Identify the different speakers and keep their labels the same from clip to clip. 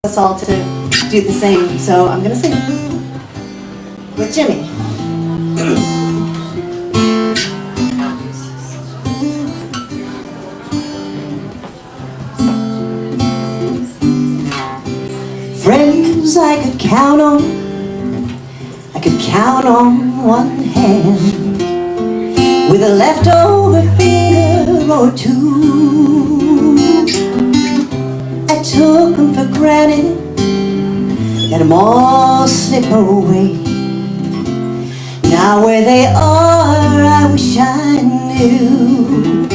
Speaker 1: us all to do the same, so I'm going to sing with Jimmy. Friends I could count on one hand, with a leftover finger or two. I took them for granted, let them all slip away. Now where they are, I wish I knew.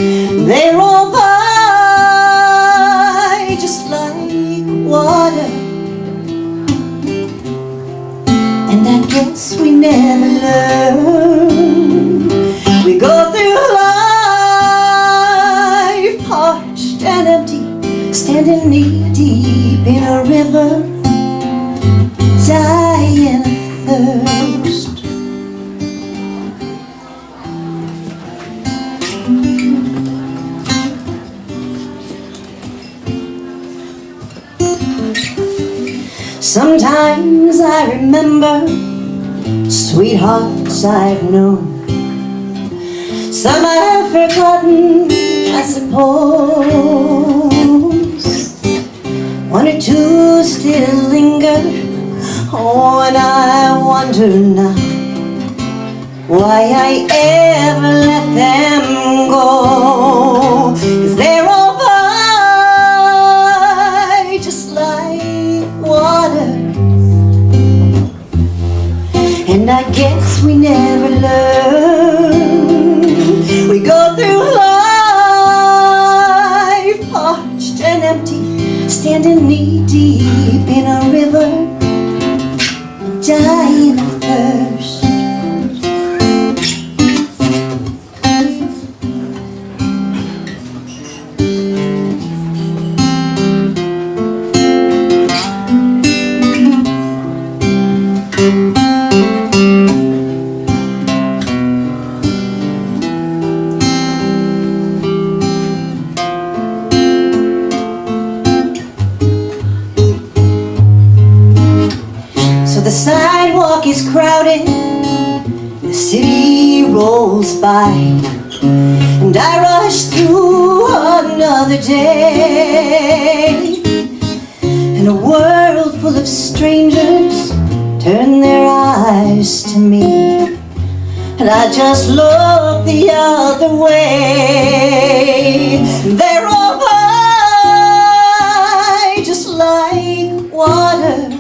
Speaker 1: They roll by just like water, and I guess we never learn. We go through life parched and empty, standing knee deep in a river, dying of thirst. Sometimes I remember sweethearts I've known. Some I've forgotten, I suppose. One or two still linger. Oh, and I wonder now why I ever let them go. 'Cause they're all by just like water, and I guess we never learn. We go through life parched and empty, standing knee deep in a river, dying of thirst. The sidewalk is crowded, the city rolls by, and I rush through another day. And a world full of strangers turn their eyes to me, and I just look the other way. They're all by just like water,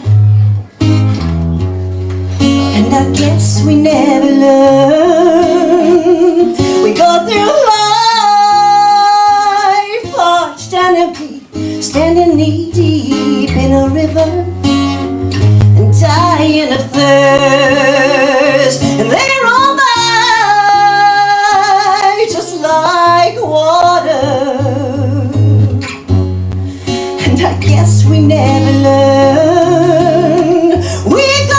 Speaker 1: and I guess we never learn. We go through life parched and empty, standing knee deep in a river, and dying of thirst. And they're all by just like water, and I guess we never learn. We go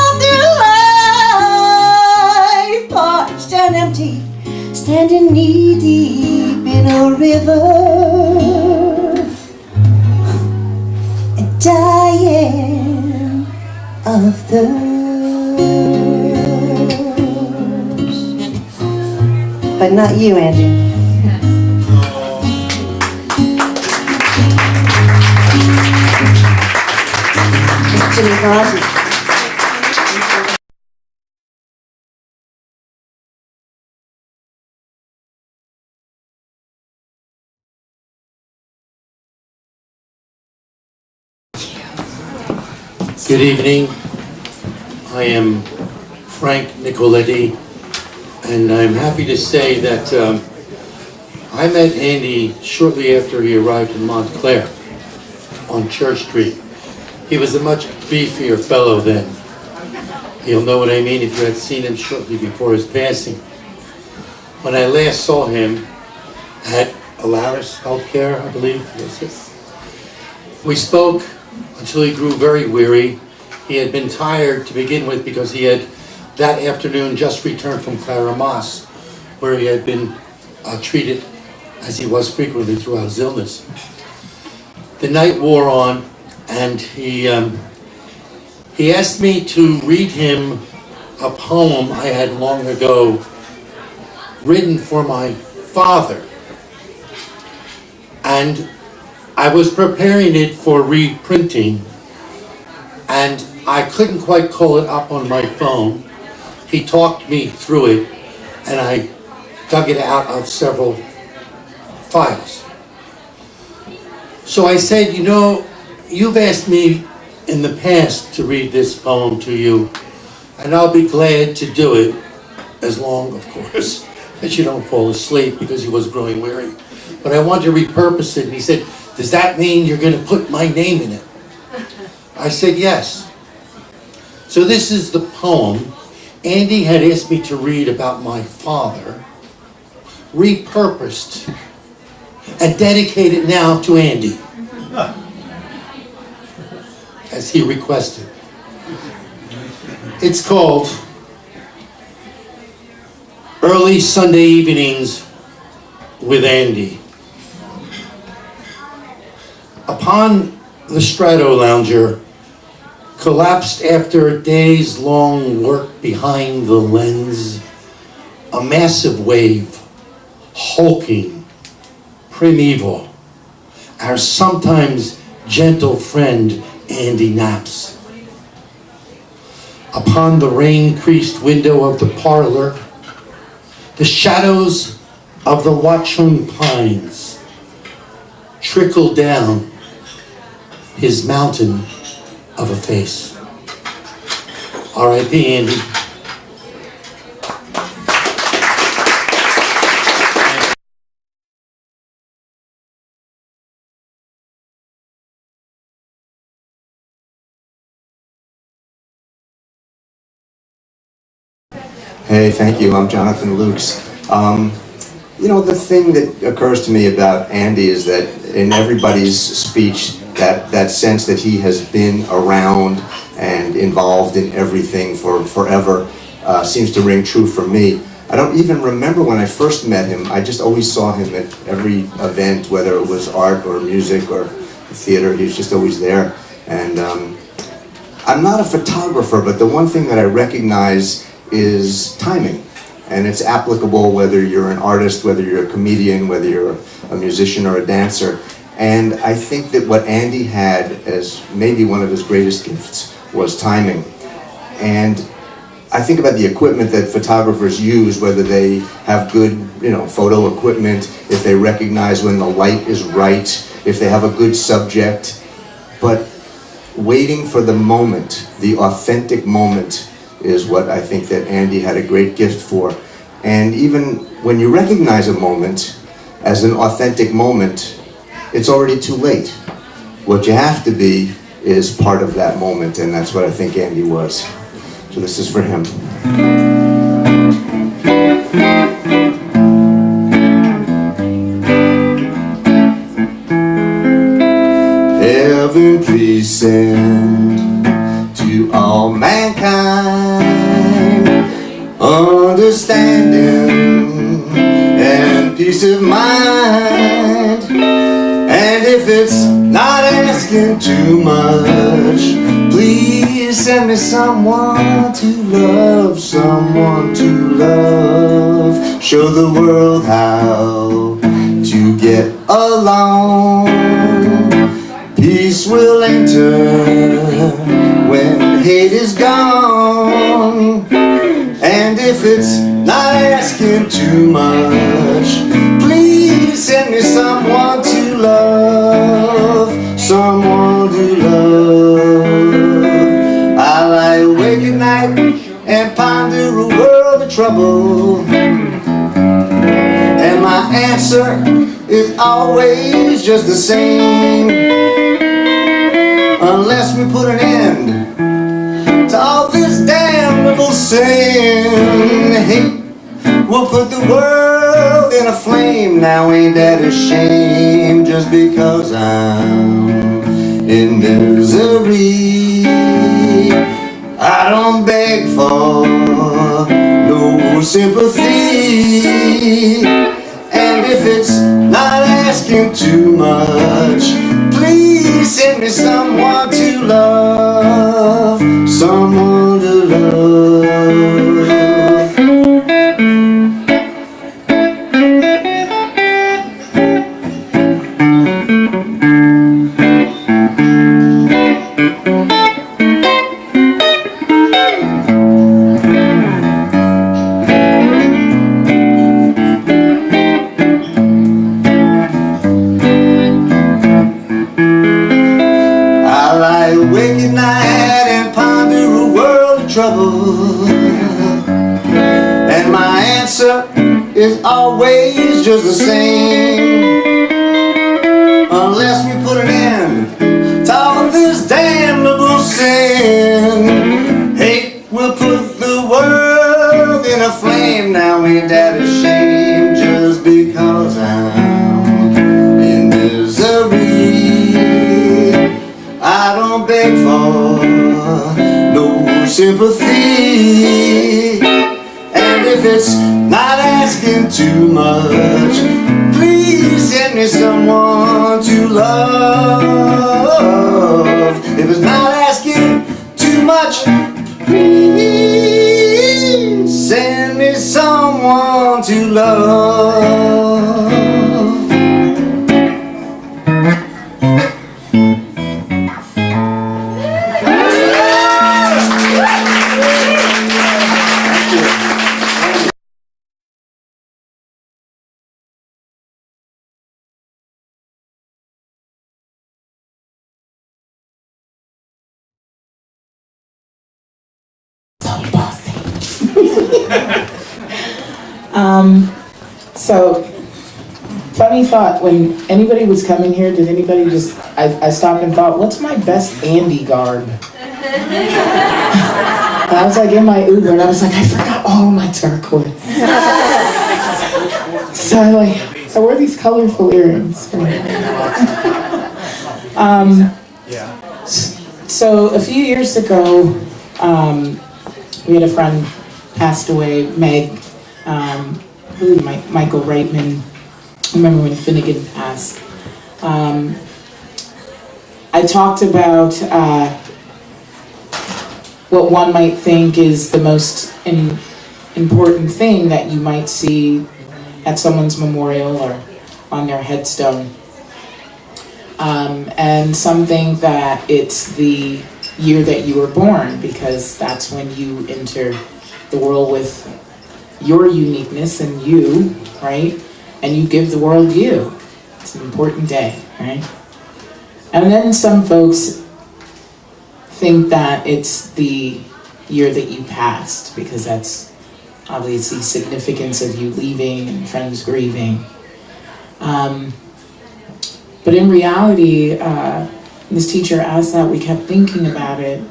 Speaker 1: and empty, standing knee deep in a river, and dying of thirst. But not you, Andy. Jimmy Garage.
Speaker 2: Good evening. I am Frank Nicoletti, and I'm happy to say that I met Andy shortly after he arrived in Montclair on Church Street. He was a much beefier fellow then. You'll know what I mean if you had seen him shortly before his passing. When I last saw him at Alaris Healthcare, I believe, we spoke until he grew very weary. He had been tired to begin with because he had that afternoon just returned from Clara Moss, where he had been treated as he was frequently throughout his illness. The night wore on, and he asked me to read him a poem I had long ago written for my father. And I was preparing it for reprinting, and I couldn't quite call it up on my phone. He talked me through it, and I dug it out of several files. So I said, you know, you've asked me in the past to read this poem to you, and I'll be glad to do it, as long, of course, that you don't fall asleep, because he was growing weary. But I wanted to repurpose it, and he said, does that mean you're going to put my name in it? I said, yes. So this is the poem Andy had asked me to read about my father, repurposed and dedicated now to Andy, as he requested. It's called Early Sunday Evenings with Andy. Upon the Strato lounger, collapsed after a day's long work behind the lens, a massive wave, hulking, primeval, our sometimes gentle friend Andy naps. Upon the rain-creased window of the parlor, the shadows of the Watchung pines trickle down his mountain of a face. R.I.P. Andy.
Speaker 3: Hey, thank you. I'm Jonathan Lukes. You know, the thing that occurs to me about Andy is that in everybody's speech, that sense that he has been around and involved in everything for forever seems to ring true for me. I don't even remember when I first met him. I just always saw him at every event, whether it was art or music or theater. He was just always there. And I'm not a photographer, but the one thing that I recognize is timing. And it's applicable whether you're an artist, whether you're a comedian, whether you're a musician or a dancer. And I think that what Andy had as maybe one of his greatest gifts was timing. And I think about the equipment that photographers use, whether they have good, photo equipment, if they recognize when the light is right, if they have a good subject. But waiting for the moment, the authentic moment, is what I think that Andy had a great gift for. And even when you recognize a moment as an authentic moment, it's already too late. What you have to be is part of that moment, and that's what I think Andy was. So this is for him. Heaven, please send to all mankind understanding and peace of mind. And if it's not asking too much, please send me someone to love, someone to love. Show the world how to get along. Peace will enter when hate is gone. And if it's not asking too much, please send me someone to love, someone to love. I lie awake at night and ponder a world of trouble, and my answer is always just the same. Unless we put an end to all this damnable sin, hate will put the world in a flame. Now ain't that a shame? Just because I'm in misery, I don't beg for no sympathy. And And if it's not asking too much, please send me someone to love, someone to love. Awake at night and ponder a world of trouble, and my answer is always just the same. Unless we put an end to all of this damnable sin, hate will put the world in a flame. Now ain't that a shame? Just because I'm in misery, I don't beg for no sympathy. And if it's not asking too much, please send me someone to love. If it's not asking too much, please send me someone to love.
Speaker 4: So, funny thought, when anybody was coming here, did anybody just, I stopped and thought, what's my best Andy garb? And I was like in my Uber and I was like, I forgot all my turquoise. So I wore these colorful earrings. So a few years ago, we had a friend passed away, Meg, Michael Reitman. I remember when Finnegan passed. I talked about what one might think is the most important thing that you might see at someone's memorial or on their headstone. And some think that it's the year that you were born, because that's when you enter the world with your uniqueness and you, right? And you give the world you. It's an important day, right? And then some folks think that it's the year that you passed, because that's obviously significance of you leaving and friends grieving. But in reality, this teacher asked that, we kept thinking about it,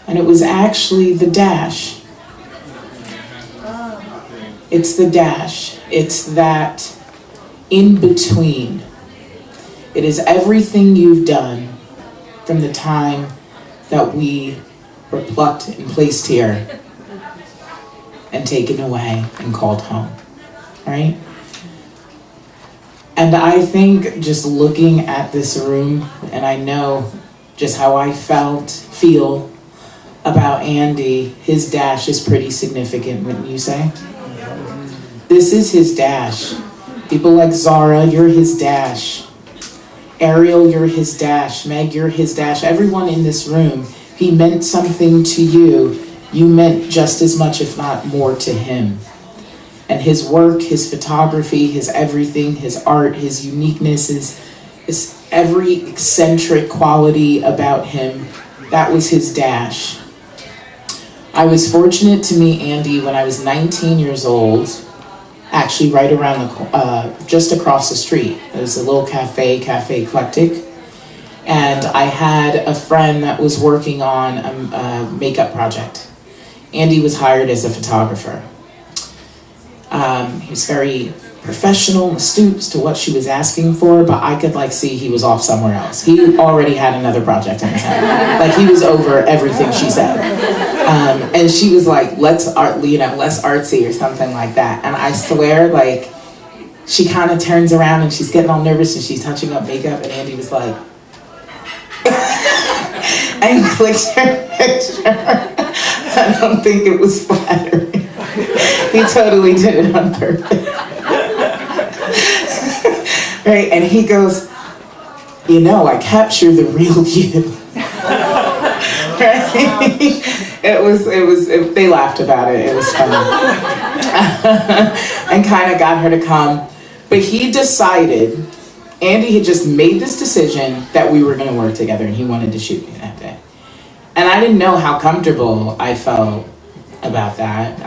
Speaker 4: and it was actually the dash. It's the dash. It's that in between. It is everything you've done from the time that we were plucked and placed here and taken away and called home, right? And I think just looking at this room, and I know just how I feel about Andy, his dash is pretty significant, wouldn't you say? This is his dash. People like Zara, you're his dash. Ariel, you're his dash. Meg, you're his dash. Everyone in this room, he meant something to you. You meant just as much, if not more, to him. And his work, his photography, his everything, his art, his uniqueness, his every eccentric quality about him, that was his dash. I was fortunate to meet Andy when I was 19 years old, actually right around just across the street. It was a little Cafe Eclectic. And I had a friend that was working on a makeup project. Andy was hired as a photographer. He was very professional, astute as to what she was asking for, but I could see he was off somewhere else. He already had another project in his head. He was over everything she said. And she was like, less artsy or something like that. And I swear, she kind of turns around and she's getting all nervous and she's touching up makeup, and Andy was like, and he clicked her picture. I don't think it was flattering. He totally did it on purpose. Right, and he goes, you know, I capture the real you. Right? They laughed about it. It was funny. And kind of got her to come. But he decided, Andy had just made this decision that we were going to work together, and he wanted to shoot me that day. And I didn't know how comfortable I felt about that.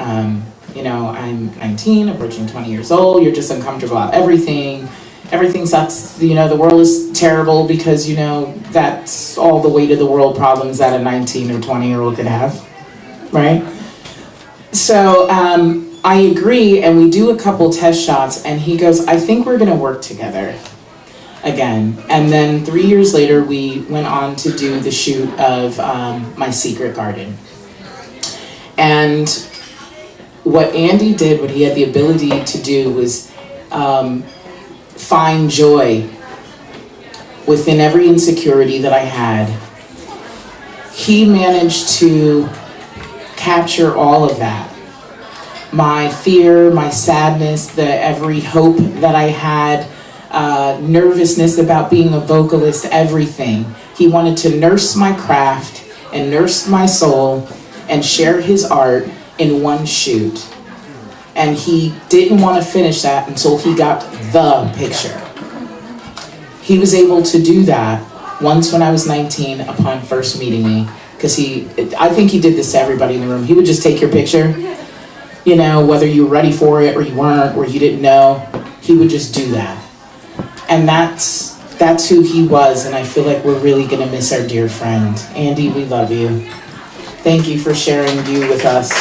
Speaker 4: You know, I'm 19, approaching 20 years old. You're just uncomfortable about everything. Everything sucks. You know, the world is terrible because, you know, that's all the weight of the world problems that a 19 or 20-year-old could have, right? So I agree, and we do a couple test shots, and he goes, I think we're going to work together again. And then 3 years later, we went on to do the shoot of My Secret Garden. And what Andy did, what he had the ability to do was find joy within every insecurity that I had. He managed to capture all of that. My fear, my sadness, every hope that I had, nervousness about being a vocalist, everything. He wanted to nurse my craft and nurse my soul and share his art in one shoot. And he didn't want to finish that until he got the picture. He was able to do that once when I was 19 upon first meeting me, because I think he did this to everybody in the room. He would just take your picture, you know, whether you were ready for it or you weren't or you didn't know, he would just do that. And that's who he was, and I feel like we're really gonna miss our dear friend. Andy, we love you. Thank you for sharing you with us.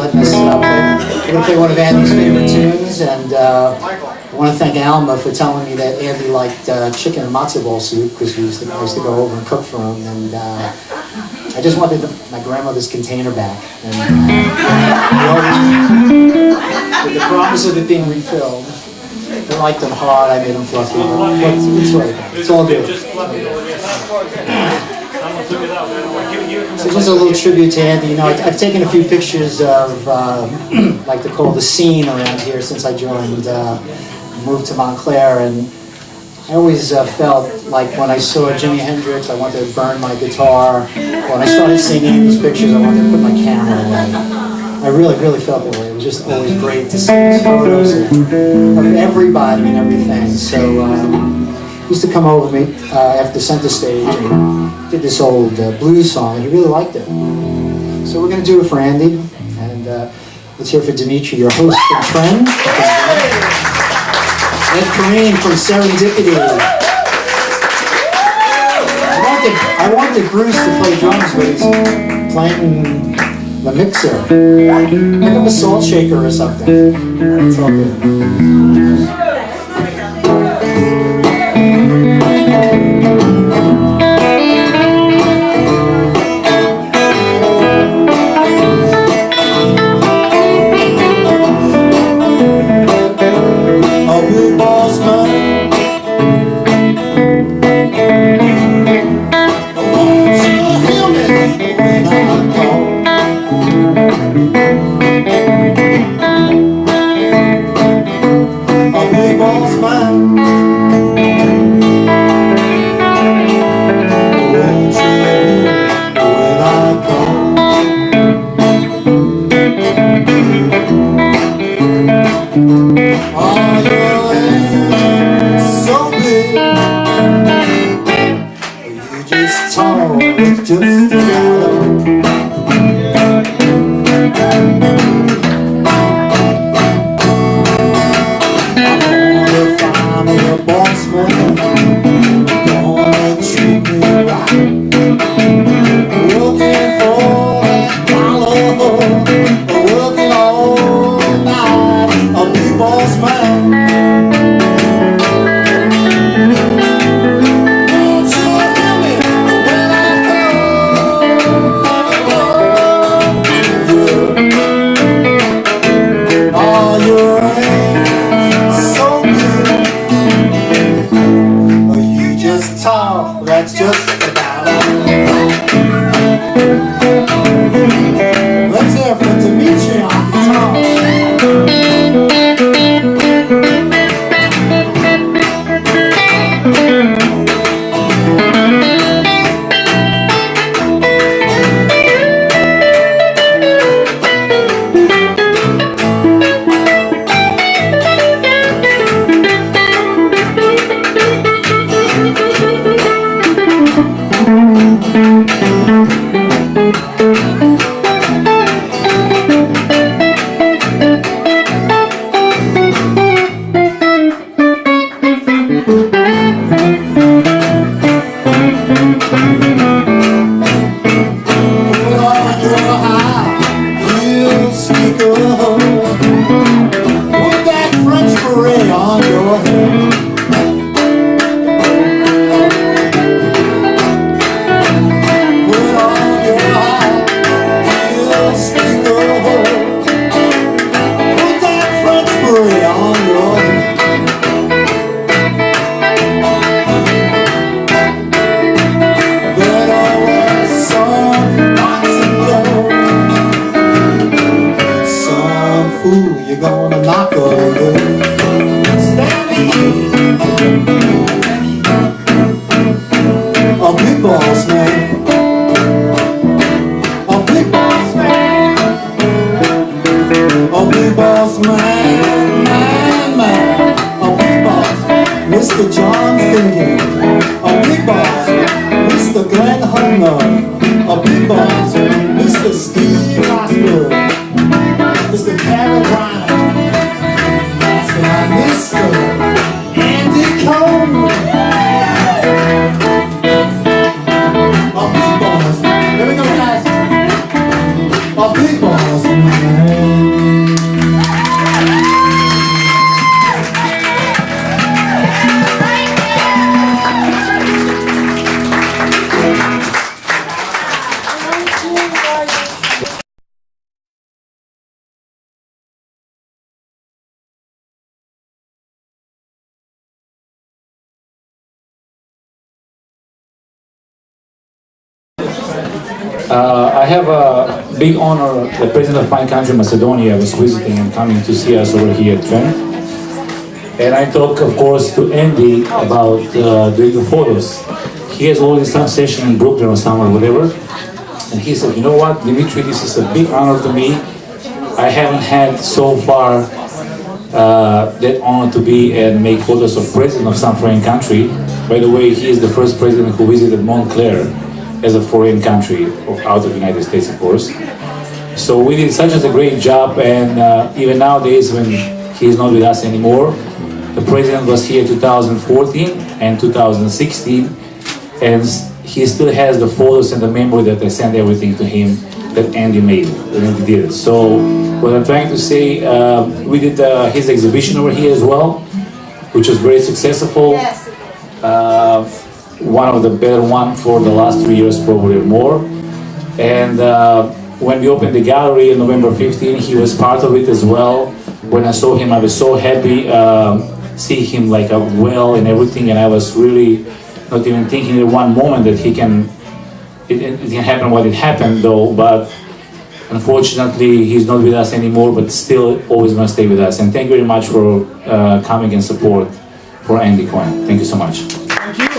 Speaker 5: Letting us play. We're going to play one of Andy's favorite tunes, and I want to thank Alma for telling me that Andy liked chicken and matzo ball soup, because I used to go over and cook for him, and I just wanted my grandmother's container back. And with the promise of it being refilled, I liked them hard, I made them fluffy. It's right. It's all good. So just a little tribute to Andy. You know, I've taken a few pictures of, like to call the scene around here since I joined, moved to Montclair, and I always felt like when I saw Jimi Hendrix, I wanted to burn my guitar. When I started seeing Andy's pictures, I wanted to put my camera away. I really, really felt that way. It was just always great to see these photos of everybody and everything. So he used to come over me after center stage and did this old blues song, and he really liked it. So we're going to do it for Andy, and let's hear for Dimitri, your host and friend. Ed Kareem from Serendipity. I wanted Bruce to play drums, but he's playing the mixer. Make him a salt shaker or something. It's all good. Ooh, you're gonna knock over. A big boss man. A big boss man. A big boss man. A big boss. Mr. John Finnegan. A big boss. Mr. Glenn Homer. A big boss. Mr. Steve Osborne. Mr. Caroline. Mr. Andy Cohen. A big boss. Here we go, guys. A big boss man.
Speaker 6: I have a big honor. The president of my country, Macedonia, was visiting and coming to see us over here at Trent. And I talk, of course, to Andy about doing the photos. He has already some session in Brooklyn or somewhere, whatever. And he said, you know what, Dimitri, this is a big honor to me. I haven't had so far that honor to be and make photos of president of some foreign country. By the way, he is the first president who visited Montclair as a foreign country, out of the United States, of course. So we did such a great job, and even nowadays when he is not with us anymore, the president was here 2014 and 2016, and he still has the photos and the memory that I sent everything to him that Andy made, that Andy did. So what I'm trying to say, we did his exhibition over here as well, which was very successful.
Speaker 1: Yes.
Speaker 6: One of the better one for the last 3 years, probably more. And when we opened the gallery on November 15, he was part of it as well. When I saw him, I was so happy, see him like well and everything, and I was really not even thinking in one moment that it can happen what it happened though, but unfortunately he's not with us anymore, but still always gonna stay with us. And thank you very much for coming and support for Andy Cohen. Thank you so much.
Speaker 5: Thank you.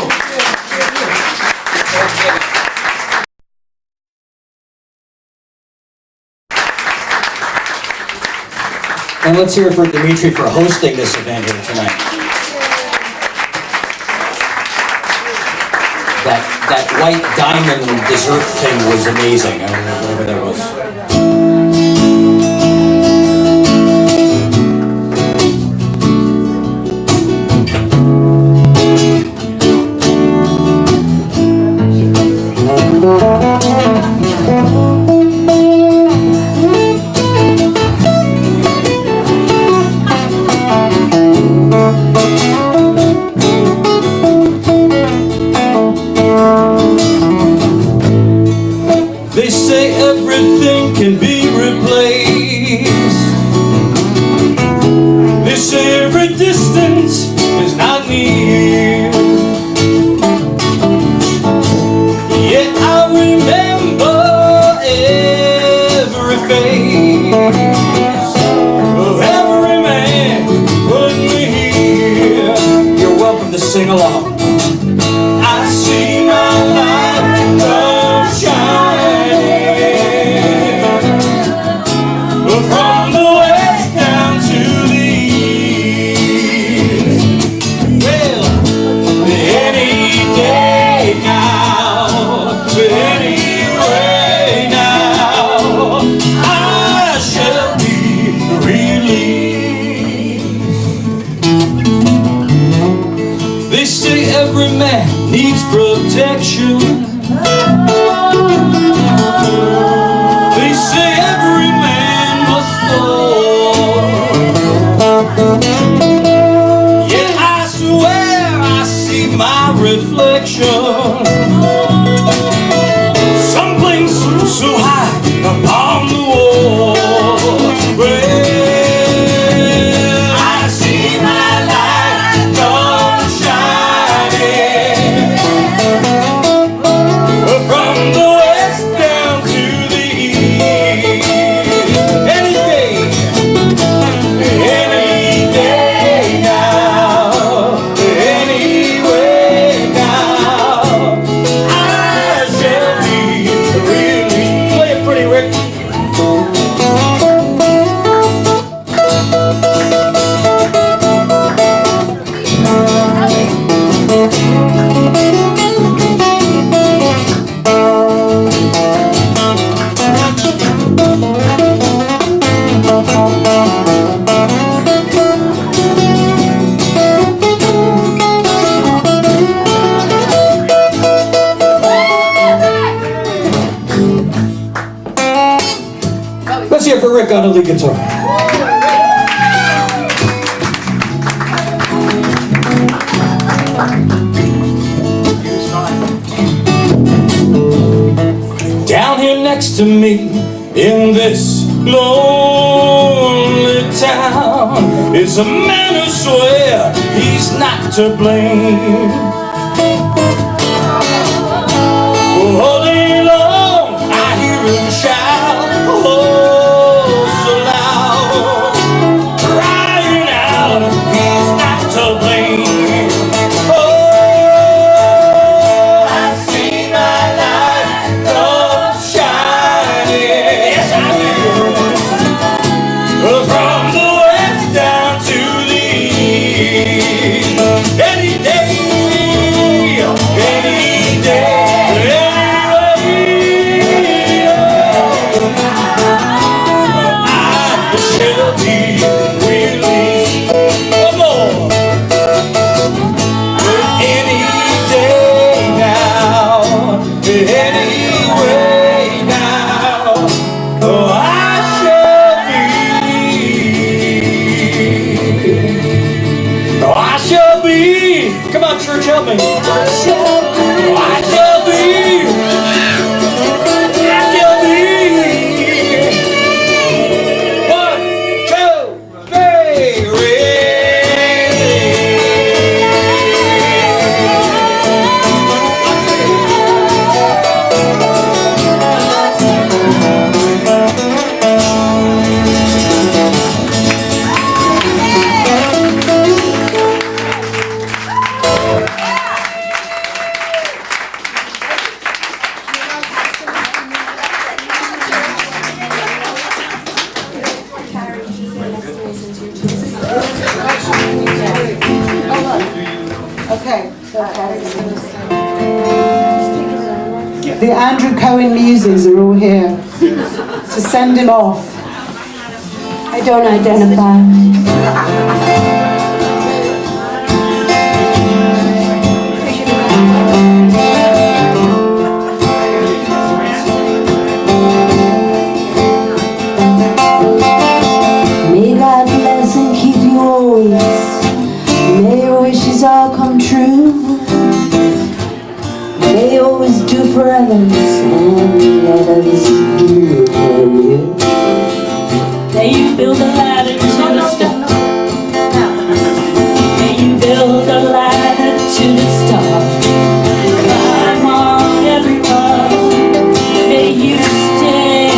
Speaker 7: And let's hear it for Dimitri for hosting this event here tonight. That white diamond dessert thing was amazing. I don't know whatever that was.
Speaker 8: They say everything can be replaced. They say every distance is not near. Yet I remember every face of every man put me here.
Speaker 7: You're welcome to sing along.
Speaker 8: I see my life come shining from the west down to the east. Well, any day now, any way now, I shall be released. They say every man needs protection. They say every man must fall. Yet I swear I see my reflection someplace so high upon the wall. Well, I see my light come shining Down here next to me in this lonely town is a man who swears he's not to blame. All day long I hear him shout, oh so loud, crying out he's not to blame. Oh, I see my life come shining, yes I do, from the west down to the east. Any day, any day. Come on, church, help me. I shall be. I shall be. 1, 2, 3,
Speaker 4: The Andrew Cohen Muses are all here to send him off.
Speaker 1: I don't identify. May God bless and keep you always. May your wishes all come true. May you always do for others and let others do for you.
Speaker 9: May you build a ladder to the stars. May you build a ladder to the stars. Climb on, everyone. May you stay.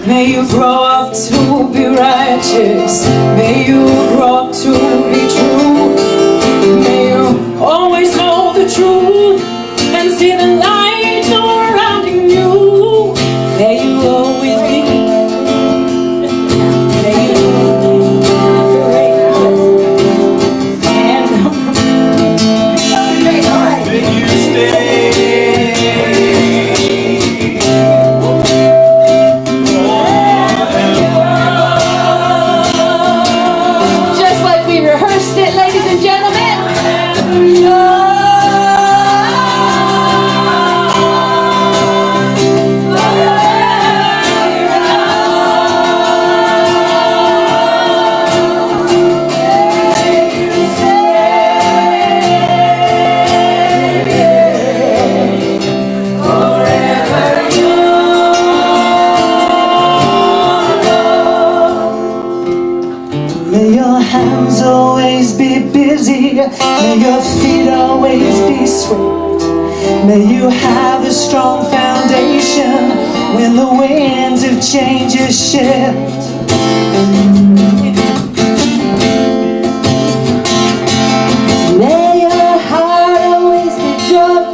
Speaker 10: May you grow up to be righteous. May you grow up to be true. May you always know the truth and see the light surrounding you. May you always be. May you
Speaker 4: hands always be busy. May your feet always be swift. May you have a strong foundation when the winds of change shift. May your heart always be joyful.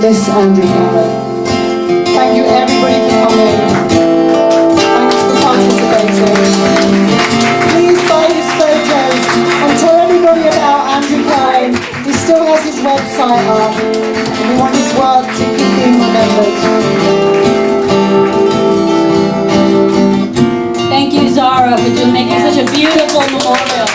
Speaker 10: miss Andrew Cohen. Thank you everybody for coming. Thanks for participating. Please buy his photos and tell everybody about Andrew Cohen. He still has his website up and we want his work to keep being remembered.
Speaker 9: Thank you, Zara, for making such a beautiful memorial.